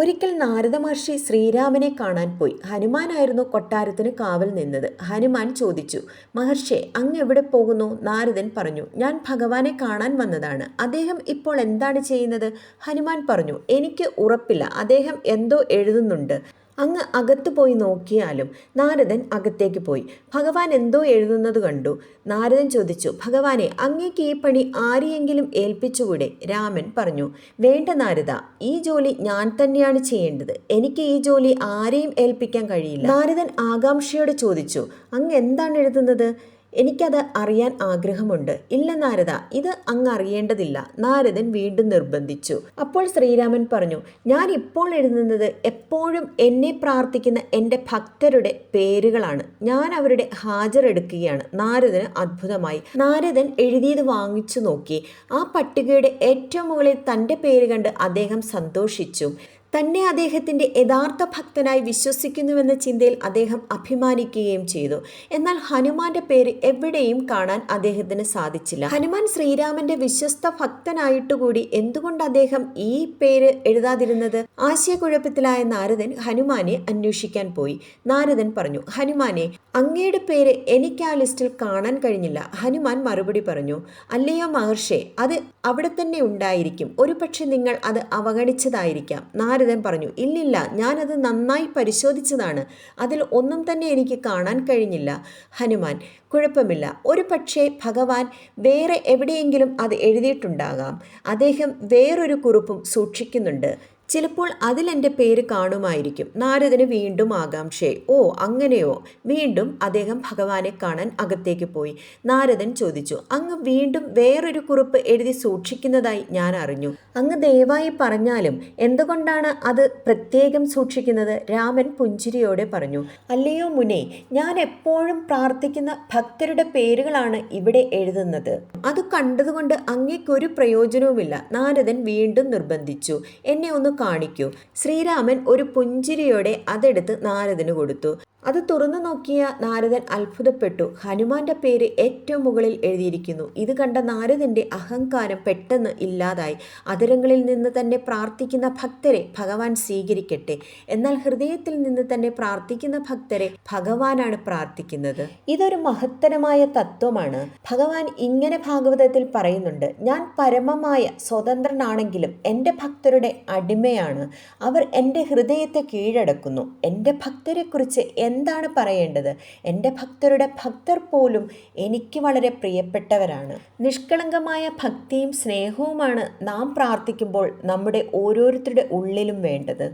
ഒരിക്കൽ നാരദ മഹർഷി ശ്രീരാമനെ കാണാൻ പോയി. ഹനുമാനായിരുന്നു കൊട്ടാരത്തിന് കാവൽ നിന്നത്. ഹനുമാൻ ചോദിച്ചു, മഹർഷി, അങ്ങ് എവിടെ പോകുന്നു? നാരദൻ പറഞ്ഞു, ഞാൻ ഭഗവാനെ കാണാൻ വന്നതാണ്. അദ്ദേഹം ഇപ്പോൾ എന്താണ് ചെയ്യുന്നത്? ഹനുമാൻ പറഞ്ഞു, എനിക്ക് ഉറപ്പില്ല, അദ്ദേഹം എന്തോ എഴുതുന്നുണ്ട്. അങ്ങ് അകത്തു പോയി നോക്കിയാലും. നാരദൻ അകത്തേക്ക് പോയി. ഭഗവാൻ എന്തോ എഴുതുന്നത് കണ്ടു. നാരദൻ ചോദിച്ചു, ഭഗവാനെ, അങ്ങേക്ക് ഈ പണി ആരെയെങ്കിലും ഏൽപ്പിച്ചുകൂടെ? രാമൻ പറഞ്ഞു, വേണ്ട നാരദ, ഈ ജോലി ഞാൻ തന്നെയാണ് ചെയ്യേണ്ടത്. എനിക്ക് ഈ ജോലി ആരെയും ഏൽപ്പിക്കാൻ കഴിയില്ല. നാരദൻ ആകാംക്ഷയോടെ ചോദിച്ചു, അങ്ങ് എന്താണ് എഴുതുന്നത്? എനിക്കത് അറിയാൻ ആഗ്രഹമുണ്ട്. ഇല്ല നാരദ, ഇത് അങ്ങ് അറിയേണ്ടതില്ല. നാരദൻ വീണ്ടും നിർബന്ധിച്ചു. അപ്പോൾ ശ്രീരാമൻ പറഞ്ഞു, ഞാൻ ഇപ്പോൾ എഴുതുന്നത് എപ്പോഴും എന്നെ പ്രാർത്ഥിക്കുന്ന എൻ്റെ ഭക്തരുടെ പേരുകളാണ്. ഞാൻ അവരുടെ ഹാജർ എടുക്കുകയാണ്. നാരദന് അത്ഭുതമായി. നാരദൻ എഴുതിയത് വാങ്ങിച്ചു നോക്കി. ആ പട്ടികയുടെ ഏറ്റവും മുകളിൽ തൻ്റെ പേര് കണ്ട് അദ്ദേഹം സന്തോഷിച്ചു. തന്നെ അദ്ദേഹത്തിൻ്റെ യഥാർത്ഥ ഭക്തനായി വിശ്വസിക്കുന്നുവെന്ന ചിന്തയിൽ അദ്ദേഹം അഭിമാനിക്കുകയും ചെയ്തു. എന്നാൽ ഹനുമാന്റെ പേര് എവിടെയും കാണാൻ അദ്ദേഹത്തിന് സാധിച്ചില്ല. ഹനുമാൻ ശ്രീരാമന്റെ വിശ്വസ്ത ഭക്തനായിട്ടുകൂടി എന്തുകൊണ്ട് അദ്ദേഹം ഈ പേര് എഴുതാതിരുന്നത്? ആശയക്കുഴപ്പത്തിലായ നാരദൻ ഹനുമാനെ അന്വേഷിക്കാൻ പോയി. നാരദൻ പറഞ്ഞു, ഹനുമാനെ, അങ്ങയുടെ പേര് എനിക്ക് ആ ലിസ്റ്റിൽ കാണാൻ കഴിഞ്ഞില്ല. ഹനുമാൻ മറുപടി പറഞ്ഞു, അല്ലയോ മഹർഷേ, അത് അവിടെ തന്നെ ഉണ്ടായിരിക്കും. ഒരുപക്ഷെ നിങ്ങൾ അത് അവഗണിച്ചതായിരിക്കാം. നാരദൻ പറഞ്ഞു, ഇല്ലില്ല, ഞാനത് നന്നായി പരിശോധിച്ചതാണ്. അതിൽ ഒന്നും തന്നെ എനിക്ക് കാണാൻ കഴിഞ്ഞില്ല. ഹനുമാൻ, കുഴപ്പമില്ല, ഒരു പക്ഷേ ഭഗവാൻ വേറെ എവിടെയെങ്കിലും അത് എഴുതിയിട്ടുണ്ടാകാം. അദ്ദേഹം വേറൊരു കുറിപ്പും സൂക്ഷിക്കുന്നുണ്ട്. ചിലപ്പോൾ അതിലെൻ്റെ പേര് കാണുമായിരിക്കും. നാരദന് വീണ്ടും ആകാംക്ഷയായി. ഓ, അങ്ങനെയോ? വീണ്ടും അദ്ദേഹം ഭഗവാനെ കാണാൻ അകത്തേക്ക് പോയി. നാരദൻ ചോദിച്ചു, അങ്ങ് വീണ്ടും വേറൊരു കുറിപ്പ് എഴുതി സൂക്ഷിക്കുന്നതായി ഞാൻ അറിഞ്ഞു. അങ്ങ് ദയവായി പറഞ്ഞാലും എന്തുകൊണ്ടാണ് അത് പ്രത്യേകം സൂക്ഷിക്കുന്നത്? രാമൻ പുഞ്ചിരിയോടെ പറഞ്ഞു, അല്ലയോ മുനെ, ഞാൻ എപ്പോഴും പ്രാർത്ഥിക്കുന്ന ഭക്തരുടെ പേരുകളാണ് ഇവിടെ എഴുതുന്നത്. അത് കണ്ടതുകൊണ്ട് അങ്ങേക്കൊരു പ്രയോജനവുമില്ല. നാരദൻ വീണ്ടും നിർബന്ധിച്ചു, എന്നെ ഒന്ന് കാണിക്കൂ. ശ്രീരാമൻ ഒരു പുഞ്ചിരിയോടെ അതെടുത്ത് നാരദന് കൊടുത്തു. അത് തുറന്നു നോക്കിയ നാരദൻ അത്ഭുതപ്പെട്ടു. ഹനുമാന്റെ പേര് ഏറ്റവും മുകളിൽ എഴുതിയിരിക്കുന്നു. ഇത് കണ്ട നാരദന്റെ അഹങ്കാരം പെട്ടെന്ന് ഇല്ലാതായി. അതരങ്ങളിൽ നിന്ന് തന്നെ പ്രാർത്ഥിക്കുന്ന ഭക്തരെ ഭഗവാൻ സ്വീകരിക്കട്ടെ. എന്നാൽ ഹൃദയത്തിൽ നിന്ന് തന്നെ പ്രാർത്ഥിക്കുന്ന ഭക്തരെ ഭഗവാനാണ് പ്രാർത്ഥിക്കുന്നത്. ഇതൊരു മഹത്തരമായ തത്വമാണ്. ഭഗവാൻ ഇങ്ങനെ ഭാഗവതത്തിൽ പറയുന്നുണ്ട്, ഞാൻ പരമമായ സ്വതന്ത്രനാണെങ്കിലും എൻ്റെ ഭക്തരുടെ അടിമയാണ്. അവർ എൻ്റെ ഹൃദയത്തെ കീഴടക്കുന്നു. എൻ്റെ ഭക്തരെക്കുറിച്ച് എന്താണ് പറയേണ്ടത്? എൻ്റെ ഭക്തരുടെ ഭക്തർ പോലും എനിക്ക് വളരെ പ്രിയപ്പെട്ടവരാണ്. നിഷ്കളങ്കമായ ഭക്തിയും സ്നേഹവുമാണ് നാം പ്രാർത്ഥിക്കുമ്പോൾ നമ്മുടെ ഓരോരുത്തരുടെ ഉള്ളിലും വേണ്ടത്.